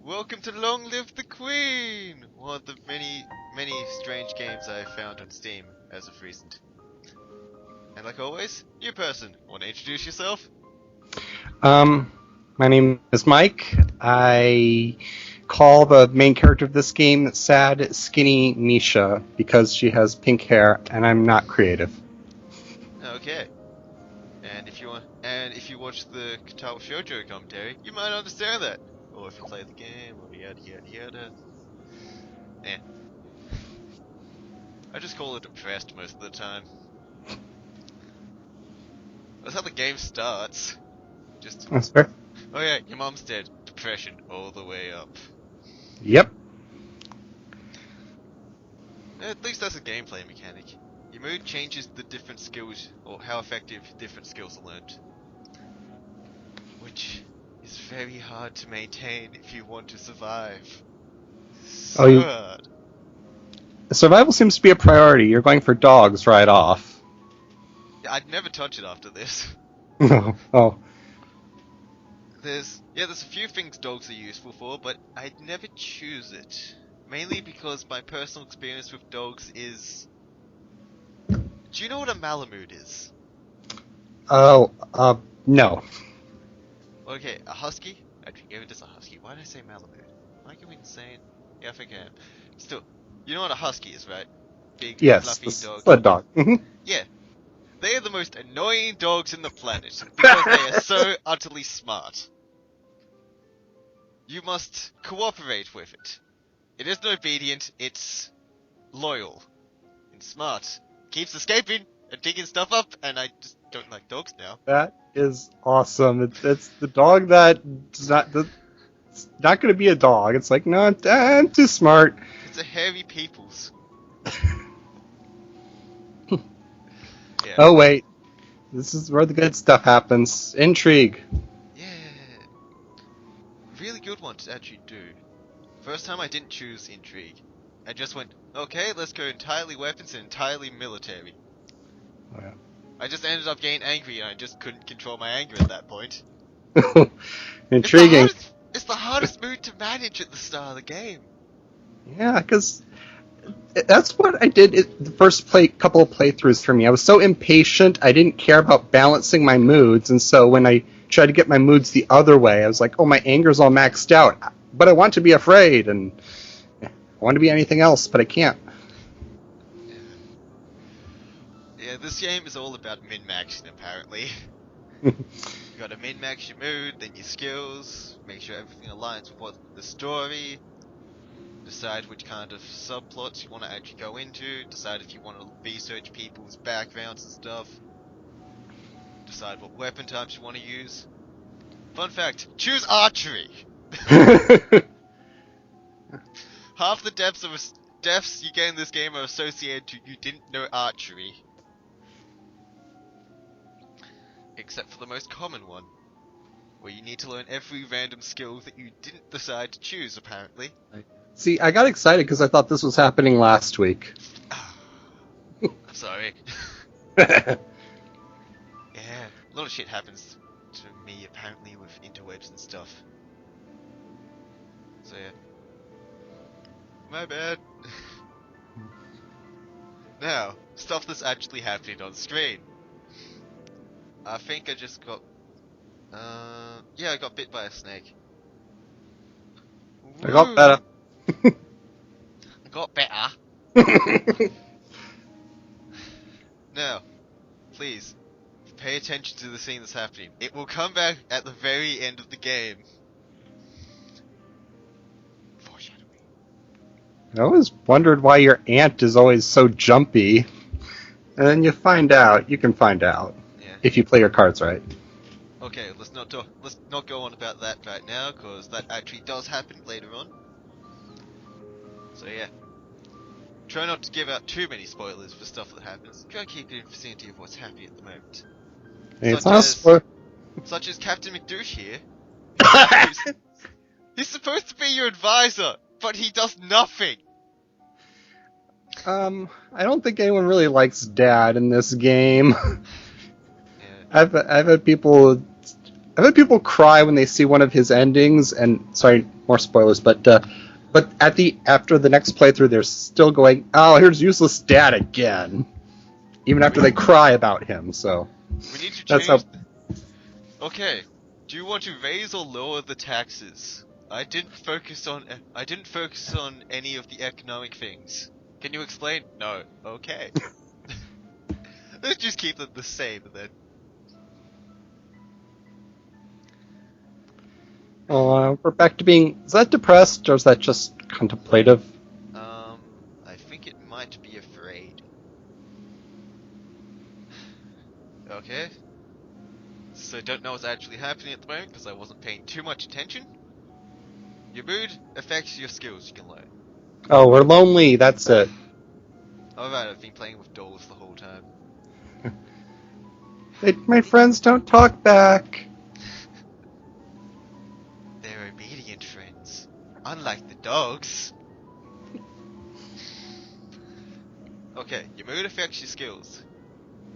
Welcome to Long Live the Queen! One of the many, many strange games I have found on Steam as of recent. And like always, new person. Want to introduce yourself? Um, my name is Mike. I call the main character of this game Sad Skinny Misha because she has pink hair and I'm not creative. Okay. And if you watch the Katawa Shoujo commentary, you might understand that. Or if you play the game, or yada yada yada. Eh. I just call it depressed most of the time. That's how the game starts. Just, That's fair. oh yeah, your mom's dead. Depression all the way up. Yep. At least that's a gameplay mechanic. Your mood changes the different skills, or how effective different skills are learned. Which is very hard to maintain if you want to survive. So hard. Survival seems to be a priority. You're going for dogs right off. Yeah, I'd never touch it after this. Oh. There's a few things dogs are useful for, but I'd never choose it. Mainly because my personal experience with dogs is... Do you know what a Malamute is? Oh, no. Okay, a husky? Actually, yeah, it is a husky. Why did I say Malamute? Am I going insane? Yeah, I think I am. Still, you know what a husky is, right? Big, Yes, fluffy the dog. sled dog. Yeah. They are the most annoying dogs in the planet, because they are so utterly smart. You must cooperate with it. It isn't obedient, it's loyal. And smart. Keeps escaping and digging stuff up, and I just don't like dogs now. That is awesome. It's the dog that's not going to be a dog. It's like, no, I'm too smart. It's a hairy peoples. Yeah. Oh, wait. This is where the good stuff happens. Intrigue. Yeah. Really good one to actually do. First time I didn't choose intrigue. I just went, okay, let's go entirely weapons and entirely military. Oh, yeah. I just ended up getting angry and I just couldn't control my anger at that point. Intriguing. It's the hardest mood to manage at the start of the game. Yeah, because that's what I did the first couple of playthroughs for me. I was so impatient, I didn't care about balancing my moods, and so when I tried to get my moods the other way, I was like, oh, my anger's all maxed out, but I want to be afraid, and I want to be anything else, but I can't. Yeah, this game is all about min-maxing, apparently. You gotta min-max your mood, then your skills, make sure everything aligns with what the story, decide which kind of subplots you want to actually go into, decide if you want to research people's backgrounds and stuff, decide what weapon types you want to use. Fun fact, choose archery! Half the deaths you get in this game are associated to you didn't know archery. Except for the most common one, where you need to learn every random skill that you didn't decide to choose, apparently. See, I got excited because I thought this was happening last week. I'm sorry. Yeah, a lot of shit happens to me, apparently, with interwebs and stuff. So yeah. My bad. Now, stuff that's actually happening on screen. I think I just got... yeah, I got bit by a snake. I got better. Got better. Now, please, pay attention to the scene that's happening. It will come back at the very end of the game. Foreshadowing. I always wondered why your aunt is always so jumpy. And then you find out. You can find out. Yeah. If you play your cards right. Okay, let's not go on about that right now, because that actually does happen later on. So yeah. Try not to give out too many spoilers for stuff that happens. Try to keep it in vicinity of what's happening at the moment. Such as Captain McDouche here. He's supposed to be your advisor, but he does nothing! I don't think anyone really likes Dad in this game. Yeah. I've had people I've had people cry when they see one of his endings, and sorry, more spoilers, but after the next playthrough, they're still going, "Oh, here's useless dad again," even after they cry about him. So We need to that's how. change. Okay, do you want to raise or lower the taxes? I didn't focus on any of the economic things. Can you explain? No. Okay. Let's just keep them the same then. We're back to being. Is that depressed or is that just contemplative? I think it might be afraid. Okay. So don't know what's actually happening at the moment because I wasn't paying too much attention. Your mood affects your skills you can learn. Oh, we're lonely. That's it. Alright, I've been playing with dolls the whole time. My friends don't talk back. They're obedient friends. Unlike the dogs. Okay, your mood affects your skills.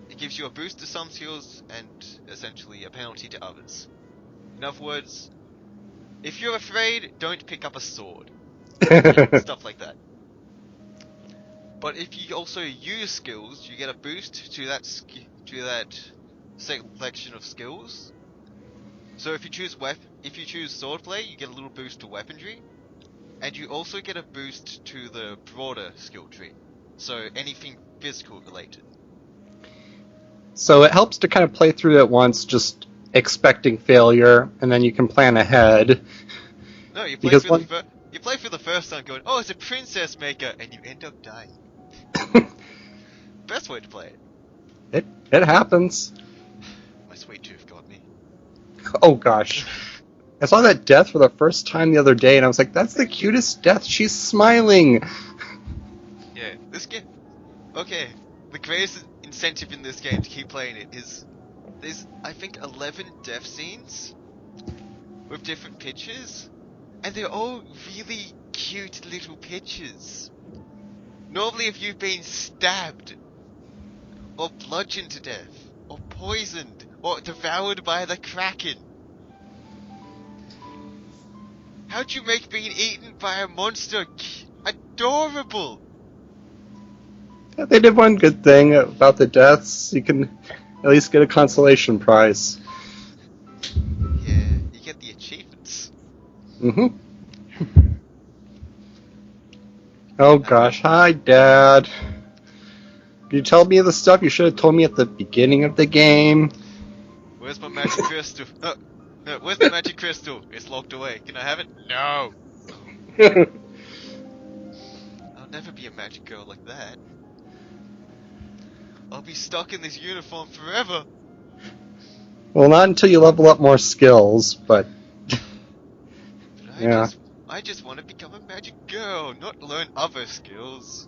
It gives you a boost to some skills and essentially a penalty to others. In other words, if you're afraid, don't pick up a sword. Stuff like that. But if you also use skills, you get a boost to that selection of skills. So if you choose swordplay, you get a little boost to weaponry, and you also get a boost to the broader skill tree. So anything physical related. So it helps to kind of play through it once, just expecting failure, and then you can plan ahead. No, you play for the first time going, oh, it's a princess maker, and you end up dying. Best way to play it. It happens. My sweet tooth got me. Oh gosh. I saw that death for the first time the other day, and I was like, that's the cutest death. She's smiling. Yeah, this game. Okay, the greatest incentive in this game to keep playing it is there's, I think, 11 death scenes with different pictures, and they're all really cute little pictures. Normally, if you've been stabbed, or bludgeoned to death, or poisoned, or devoured by the Kraken, how'd you make being eaten by a monster adorable? They did one good thing about the deaths. You can at least get a consolation prize. Yeah, you get the achievements. Mm-hmm. Oh gosh, hi Dad. You tell me the stuff you should have told me at the beginning of the game. Where's my magic crystal? No, where's the magic crystal? It's locked away. Can I have it? No! I'll never be a magic girl like that. I'll be stuck in this uniform forever. Well, not until you level up more skills, but yeah. I just want to become a magic girl, not learn other skills.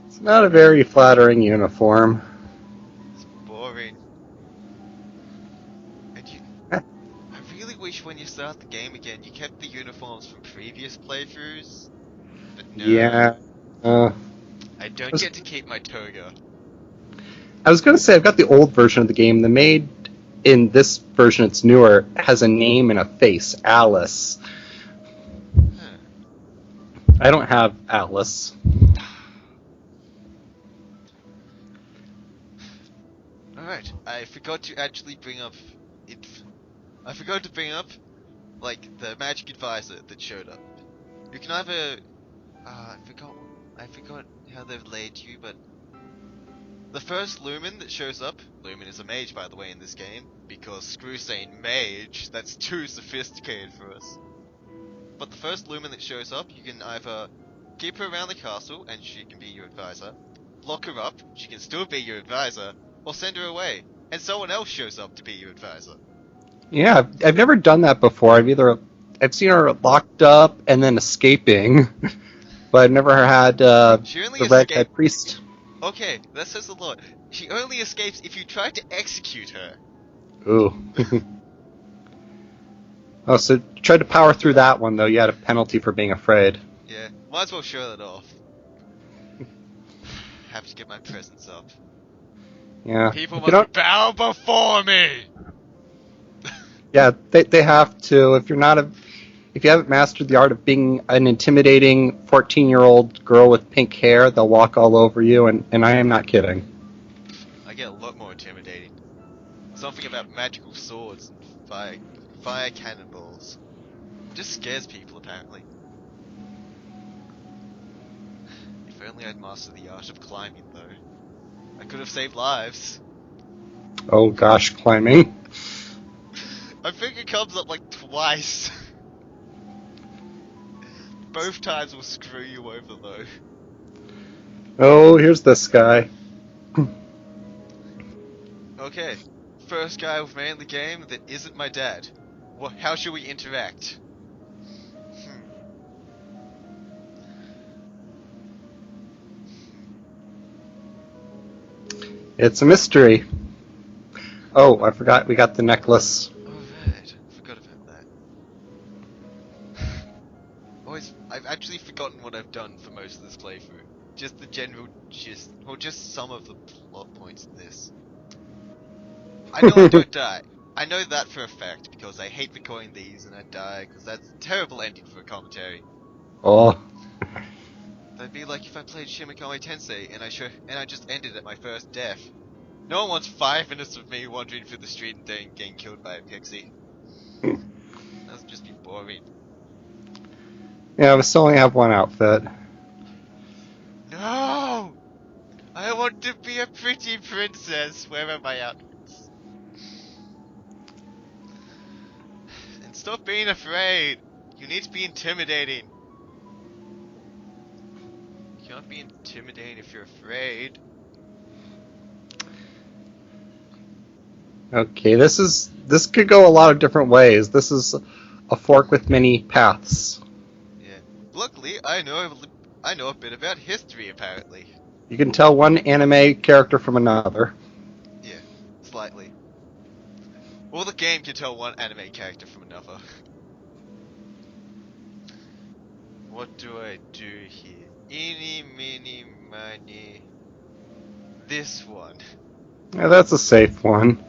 It's not a very flattering uniform. It's boring. And I really wish when you start the game again, you kept the uniforms from previous playthroughs. But no. Yeah. I don't get to keep my toga. I was going to say, I've got the old version of the game. The maid in this version, it's newer, has a name and a face, Alice. Huh. I don't have Alice. Alright, I forgot to actually bring up I forgot to bring up, like, the magic advisor that showed up. You can either I forgot how they've laid you, but the first Lumen that shows up, Lumen is a mage by the way in this game, because screw saying mage, that's too sophisticated for us. But the first Lumen that shows up, you can either keep her around the castle and she can be your advisor, lock her up, she can still be your advisor, or send her away, and someone else shows up to be your advisor. Yeah, I've never done that before. I've seen her locked up and then escaping, but I've never had the Redhead Priest. Okay, that says a lot. She only escapes if you try to execute her. Ooh. Oh, so try to power through that one, though. You had a penalty for being afraid. Yeah, might as well show that off. Have to get my presents up. Yeah. People must bow before me! Yeah, they have to. If you haven't mastered the art of being an intimidating 14-year-old girl with pink hair, they'll walk all over you, and I am not kidding. I get a lot more intimidating. Something about magical swords and fire cannonballs. It just scares people, apparently. If only I'd mastered the art of climbing, though. I could have saved lives. Oh gosh, climbing. I think it comes up like twice. Both times will screw you over, though. Oh, here's this guy. Okay, first guy we've made in the game that isn't my dad. How should we interact? It's a mystery. Oh, I forgot we got the necklace. Oh right, forgot about that. I've actually forgotten what I've done for most of this playthrough. Just the general gist, or just some of the plot points in this. I know I don't die. I know that for a fact, because I hate recording these and I die, because that's a terrible ending for a commentary. Oh. That'd be like if I played Shin Megami Tensei and I just ended at my first death. No one wants 5 minutes of me wandering through the street and then getting killed by a pixie. That'd just be boring. Yeah, we still only have one outfit. No! I want to be a pretty princess. Where are my outfits? And stop being afraid. You need to be intimidating. You can't be intimidating if you're afraid. Okay, this could go a lot of different ways. This is a fork with many paths. Yeah. Luckily, I know a bit about history, apparently. You can tell one anime character from another. Yeah, slightly. Well, the game can tell one anime character from another. What do I do here? Eeny, meeny, miny. This one. Yeah, that's a safe one.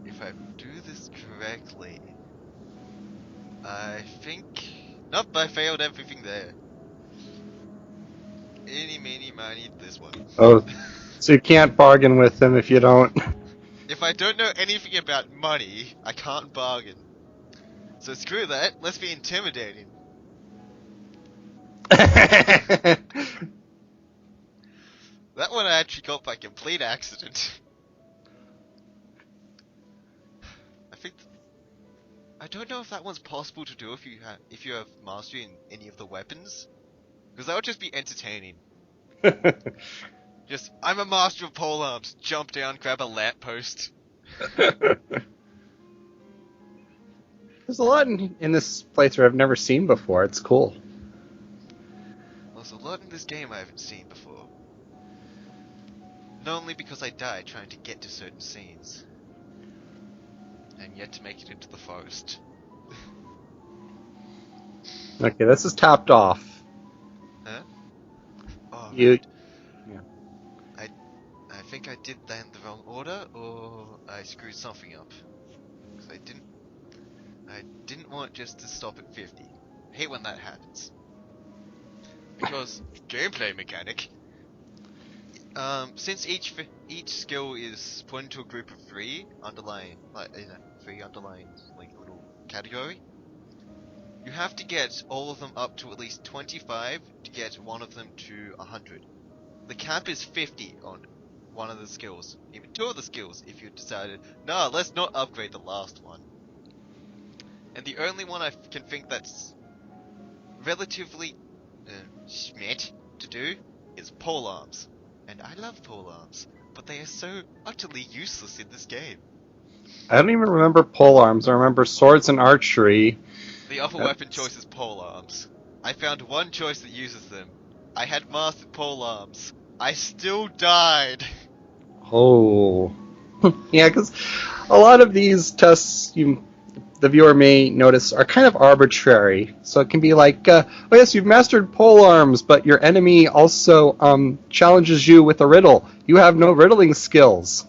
If I do this correctly, I think... Nope, I failed everything there. Eeny, meeny, miny, this one. Oh, so you can't bargain with them if you don't. If I don't know anything about money, I can't bargain. So screw that, let's be intimidating. That one I actually got by complete accident. I don't know if that one's possible to do if you have mastery in any of the weapons, because that would just be entertaining. Just, I'm a master of pole arms. Jump down, grab a lamppost. There's a lot in this playthrough I've never seen before. It's cool. There's a lot in this game I haven't seen before. Not only because I died trying to get to certain scenes, and yet to make it into the forest. Okay, this is topped off. Huh? Oh, You. right. Yeah. I think I did that in the wrong order, or I screwed something up. Because I didn't want just to stop at 50. I hate when that happens. Because gameplay mechanic. Since each skill is put into a group of 3 underlying, three underlying little category, you have to get all of them up to at least 25 to get one of them to 100. The cap is 50 on one of the skills, even 2 of the skills if you decided, no, let's not upgrade the last one. And the only one I can think that's relatively schmidt to do is pole arms. And I love pole arms, but they are so utterly useless in this game. I don't even remember pole arms. I remember swords and archery. The other weapon choice is pole arms. I found one choice that uses them. I had mastered pole arms. I still died. Oh. Yeah, because a lot of these tests, the viewer may notice, are kind of arbitrary. So it can be like, oh yes, you've mastered pole arms, but your enemy also challenges you with a riddle. You have no riddling skills.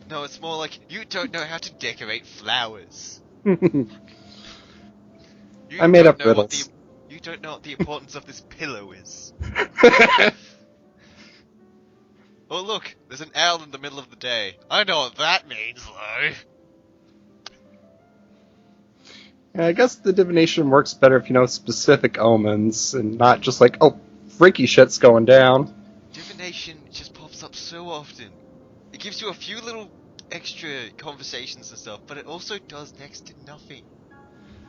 No, it's more like, you don't know how to decorate flowers. You I made don't up know what riddles. you don't know what the importance of this pillow is. Oh look, there's an owl in the middle of the day. I know what that means, though. Yeah, I guess the divination works better if you know specific omens and not just like, oh, freaky shit's going down. Divination just pops up so often. It gives you a few little extra conversations and stuff, but it also does next to nothing.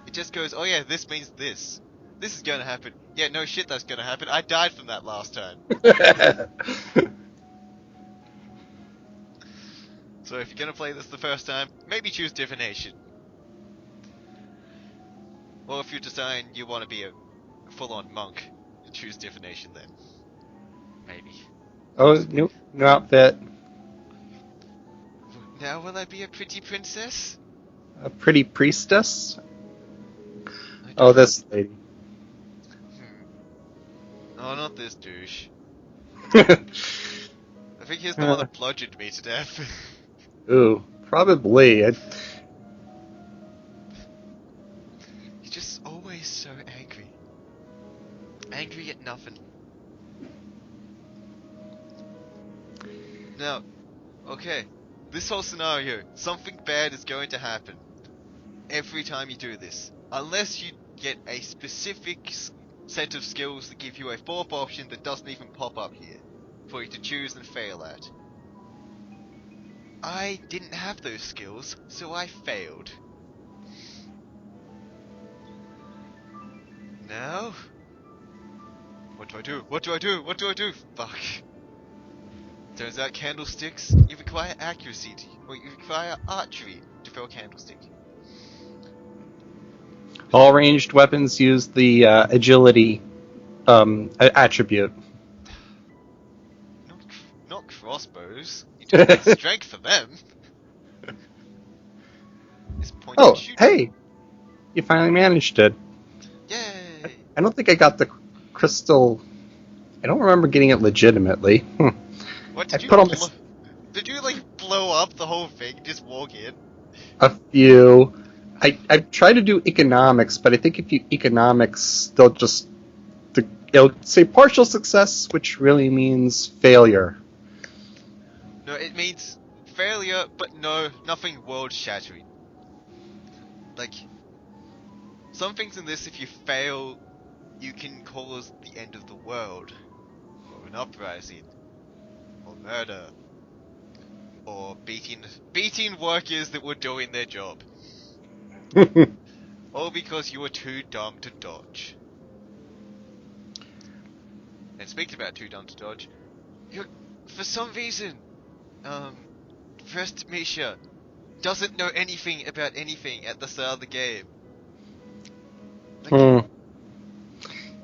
It just goes, oh yeah, this means this. This is gonna happen. Yeah, no shit, that's gonna happen. I died from that last time. So if you're gonna play this the first time, maybe choose divination. Or if you decide you want to be a full-on monk, choose divination then. Maybe. Oh, new outfit. Now will I be a pretty princess? A pretty priestess? I Oh, don't- this lady. Oh, not this douche. I think he's the one that bludgeoned me to death. Ooh, probably. He's just always so angry. Angry at nothing. Now, okay, this whole scenario, something bad is going to happen every time you do this. Unless you get a specific set of skills that give you a fourth option that doesn't even pop up here for you to choose and fail at. I didn't have those skills, so I failed. Now? What do I do? What do I do? What do I do? Fuck. Turns out candlesticks, you require accuracy, or you require archery to throw a candlestick. All ranged weapons use the agility attribute. Not crossbows. You don't need strength for them. It's point Oh, and shoot. hey! You finally managed it. Yay! I don't think I got the crystal. I don't remember getting it legitimately. What I did you put on my Did you like blow up the whole thing and just walk in? a few. I tried to do economics, but I think if you economics, they'll just it'll say partial success, which really means failure. No, it means failure, but no, nothing world-shattering. Like, some things in this, if you fail, you can cause the end of the world, or an uprising, or murder, or beating workers that were doing their job, all because you were too dumb to dodge. And speaking about too dumb to dodge, for some reason, First Misha doesn't know anything about anything at the start of the game. Like,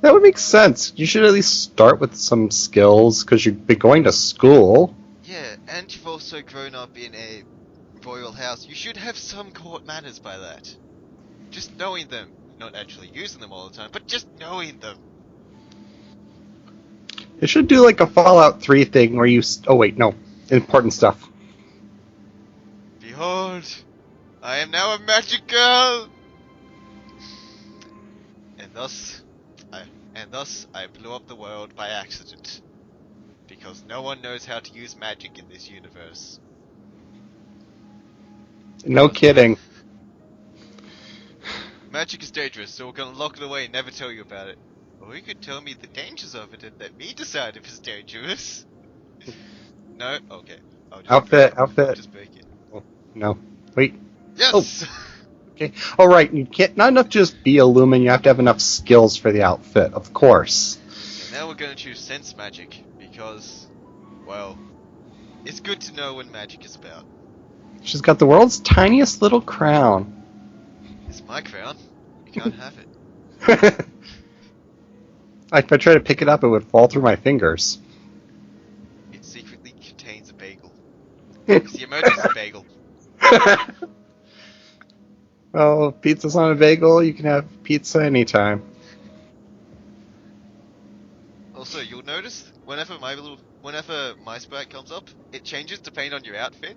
That would make sense. You should at least start with some skills, because you've been going to school. yeah, and you've also grown up in a royal house. You should have some court manners by that. Just knowing them. Not actually using them all the time, but just knowing them. You should do like a Fallout 3 thing where you... Oh wait, no. Important stuff. Behold, I am now a magic girl! And thus I blew up the world by accident. Because no one knows how to use magic in this universe. No kidding. Magic is dangerous, so we're gonna lock it away and never tell you about it. Or you could tell me the dangers of it and let me decide if it's dangerous. No? Okay. Outfit. I'll just break it. No. Wait. Yes! Okay. All right. You can't. Not enough to just be a Lumen. You have to have enough skills for the outfit, of course. And now we're gonna choose sense magic, because, well, it's good to know what magic is about. She's got the world's tiniest little crown. It's my crown. You can't have it. If I try to pick it up, it would fall through my fingers. It secretly contains a bagel. It's the emergency bagel. Well, if pizza's on a bagel, you can have pizza anytime. Also, you'll notice whenever my sprite comes up, it changes depending on your outfit.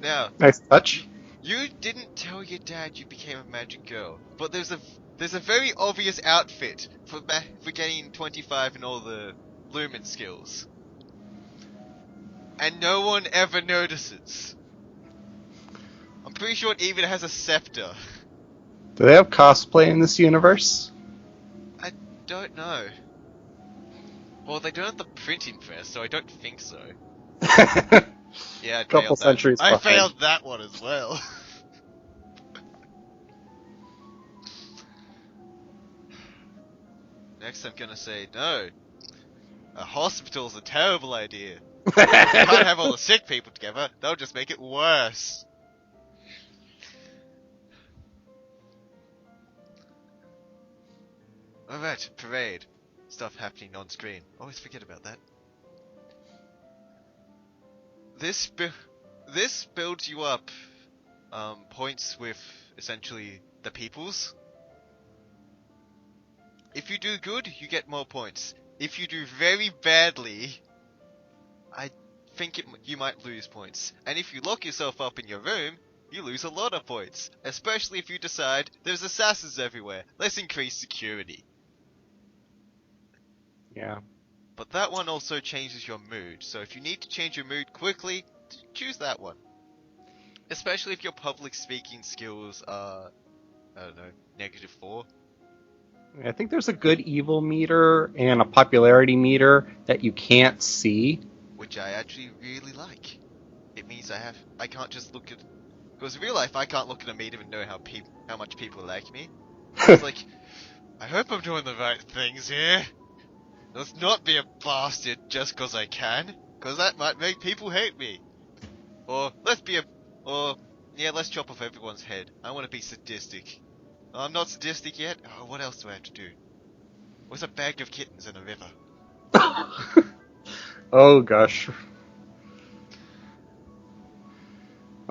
Now, Nice you, touch. you didn't tell your dad you became a magic girl, but there's a very obvious outfit for getting 25 and all the lumen skills, and no one ever notices. I'm pretty sure it even has a scepter. Do they have cosplay in this universe? I don't know. Well, they don't have the printing press, so I don't think so. Yeah, I Couple failed that. centuries I behind. failed that one as well. Next, I'm gonna say no. A hospital's a terrible idea. Can't have all the sick people together. That'll just make it worse. Alright, parade. Stuff happening on screen. Always forget about that. This builds you up points with essentially the peoples. If you do good, you get more points. If you do very badly, I think you might lose points. And if you lock yourself up in your room, you lose a lot of points. Especially if you decide there's assassins everywhere. Let's increase security. Yeah. But that one also changes your mood. So if you need to change your mood quickly, choose that one. Especially if your public speaking skills are, I don't know, -4. I think there's a good evil meter and a popularity meter that you can't see. Which I actually really like. It means I can't just look at, because in real life I can't look at a meter and know how much people like me. It's like, I hope I'm doing the right things here. Let's not be a bastard just cause I can, cause that might make people hate me. Or let's chop off everyone's head. I want to be sadistic. I'm not sadistic yet. Oh, what else do I have to do? What's a bag of kittens in a river? Oh gosh.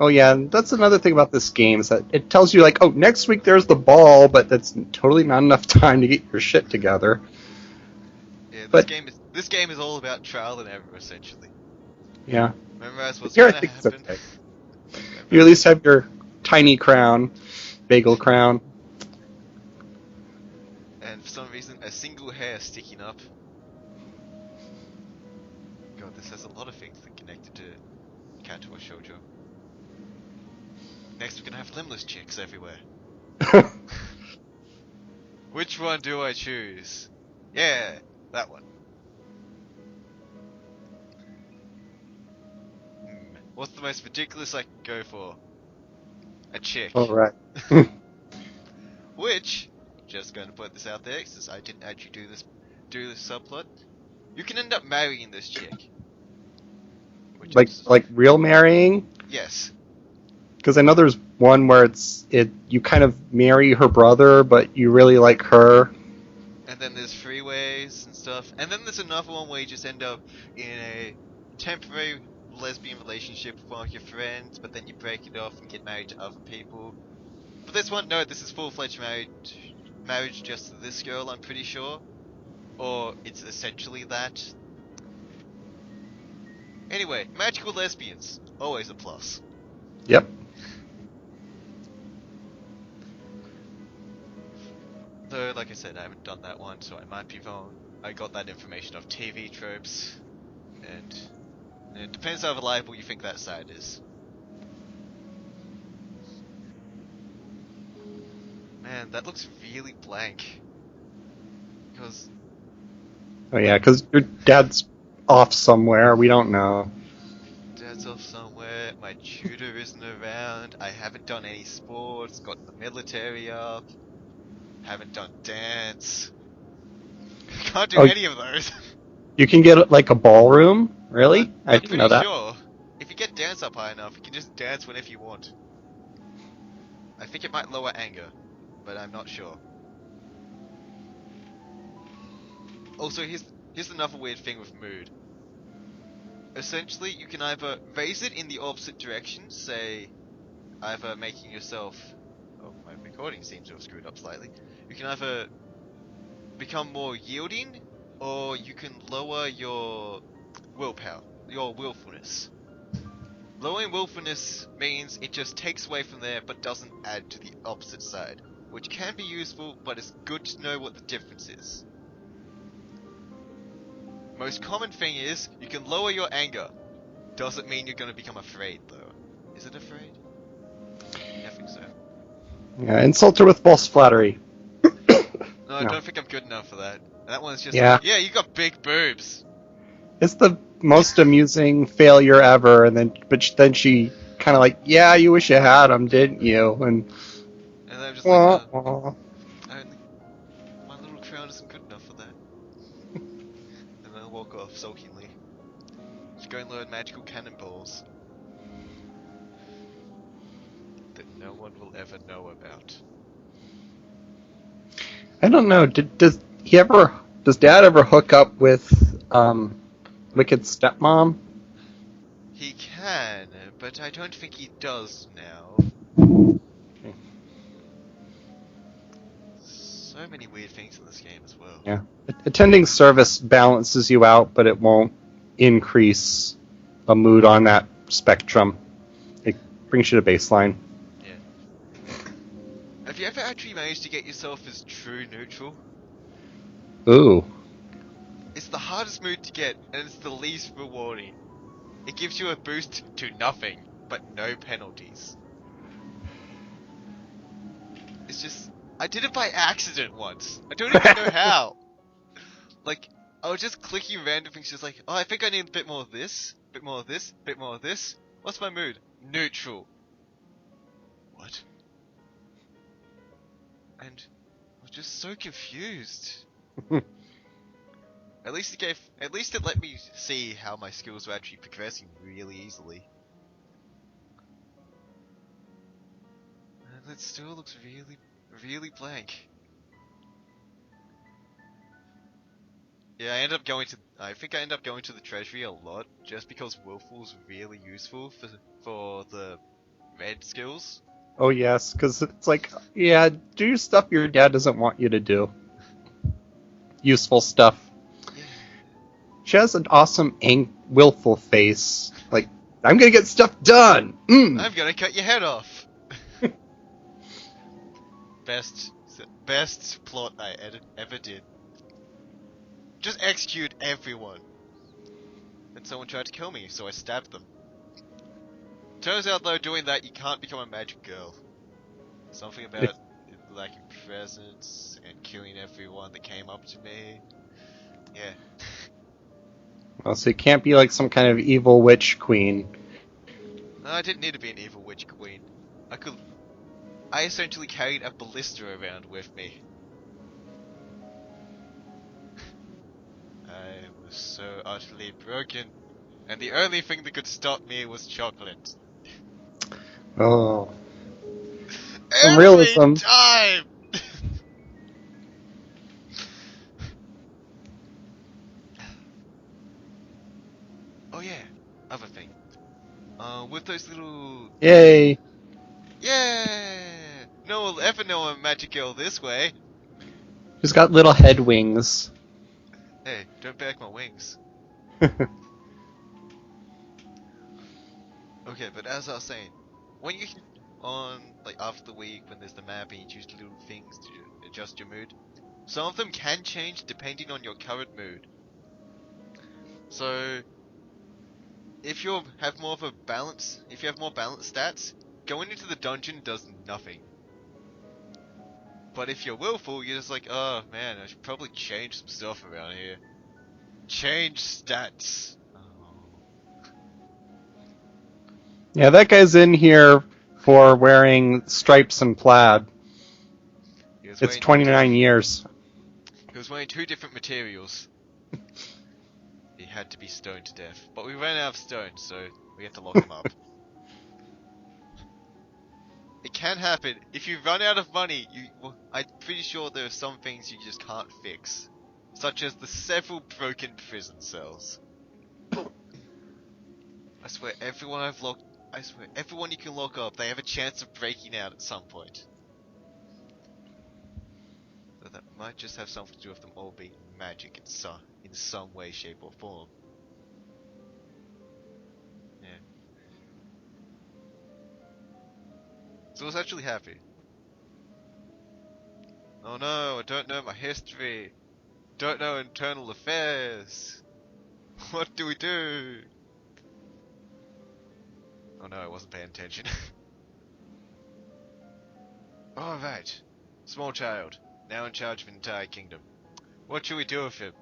Oh yeah, that's another thing about this game is that it tells you like, oh, next week there's the ball, but that's totally not enough time to get your shit together. Yeah, But this game is all about trial and error essentially. yeah, Memorize what's here I gonna think it's happen. okay. You at least have your tiny crown, bagel crown. And for some reason, a single hair sticking up. God, this has a lot of things that connected to Kanto or Shoujo. Next, we're gonna have limbless chicks everywhere. Which one do I choose? Yeah, that one. What's the most ridiculous I could go for? A chick. All right. Which, just going to put this out there, since I didn't actually do this subplot, you can end up marrying this chick. Which like real marrying? Yes. Because I know there's one where you kind of marry her brother, but you really like her. And then there's freeways and stuff. And then there's another one where you just end up in a temporary lesbian relationship with one of your friends, but then you break it off and get married to other people. But this one, no, this is full-fledged marriage just to this girl, I'm pretty sure. Or it's essentially that. Anyway, magical lesbians. Always a plus. Yep. Though, like I said, I haven't done that one, so I might be wrong. I got that information off TV tropes, and it depends how reliable you think that site is. Man, that looks really blank. Because... Oh yeah, because your dad's off somewhere. We don't know. Dad's off somewhere, my tutor isn't around, I haven't done any sports, got the military up, haven't done dance. Can't do any of those. You can get like a ballroom? Really? I didn't know that. Sure. If you get dance up high enough, you can just dance whenever you want. I think it might lower anger, but I'm not sure. Also, here's another weird thing with mood. Essentially, you can either raise it in the opposite direction, say, either making yourself Oh, my recording seems to have screwed up slightly. You can either become more yielding, or you can lower your willpower, your willfulness. Lowering willfulness means it just takes away from there but doesn't add to the opposite side, which can be useful, but it's good to know what the difference is. Most common thing is, you can lower your anger. Doesn't mean you're gonna become afraid though. Is it afraid? I think so. Yeah, insult her with false flattery. No, I No. don't think I'm good enough for that. That one's just Yeah. like, yeah, you got big boobs. It's the most amusing failure ever, and then she kind of like, yeah, you wish you had them, didn't you? And And I'm just like, wah, oh, wah. my little crown isn't good enough for that. And I'll walk off sulkingly. Just go and learn magical cannonballs that no one will ever know about. I don't know. Does Dad ever hook up with Wicked Stepmom? He can, but I don't think he does now. Okay. So many weird things in this game as well. Yeah, attending service balances you out, but it won't increase a mood on that spectrum. It brings you to baseline. Yeah. Have you ever actually managed to get yourself as true neutral? Ooh. It's the hardest mood to get, and it's the least rewarding. It gives you a boost to nothing, but no penalties. It's just... I did it by accident once. I don't even know how. Like, I was just clicking random things, just like, oh, I think I need a bit more of this, bit more of this, bit more of this. What's my mood? Neutral. What? And I was just so confused. At least it let me see how my skills were actually progressing really easily. And it still looks really, really blank. Yeah, I think I end up going to the treasury a lot, just because Willful's really useful for the red skills. Oh yes, because it's like, yeah, do stuff your dad doesn't want you to do. Useful stuff. Yeah. She has an awesome, willful face. Like, I'm gonna get stuff done. I'm gonna cut your head off. Best plot I ever did. Just execute everyone. And someone tried to kill me, so I stabbed them. Turns out though, doing that you can't become a magic girl. Something about lacking presence and killing everyone that came up to me. Yeah. Well, so you can't be like some kind of evil witch queen. No, I didn't need to be an evil witch queen. I essentially carried a ballista around with me. I was so utterly broken, and the only thing that could stop me was chocolate. Oh, some Every realism. time! Oh yeah, other thing. With those little... Yay! Yeah! No one will ever know a magic girl this way. She's got little head wings. Hey, don't bag my wings. Okay, but as I was saying, when you after the week when there's the map and you choose little things to adjust your mood, some of them can change depending on your current mood. So if you have more balanced stats, going into the dungeon does nothing. But if you're willful, you're just like, oh man, I should probably change some stuff around here. Change stats. Yeah, that guy's in here for wearing stripes and plaid. It's 29 years. He was wearing 2 different materials. He had to be stoned to death. But we ran out of stone, so we had to lock him up. It can happen. If you run out of money, I'm pretty sure there are some things you just can't fix. Such as the several broken prison cells. I swear everyone you can lock up, they have a chance of breaking out at some point. might just have something to do with them all being magic in some way, shape, or form. Yeah. So I was actually happy. Oh no, I don't know my history. Don't know internal affairs. What do we do? Oh no, I wasn't paying attention. Alright. Small child. Now in charge of an entire kingdom. What should we do with him?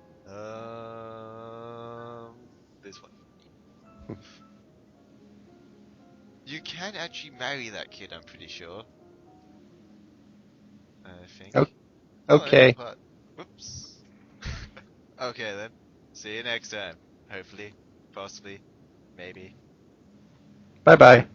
This one. You can actually marry that kid, I'm pretty sure. I think. O- Oh, yeah, Okay. but... Whoops. Okay then. See you next time. Hopefully. Possibly. Maybe. Bye bye.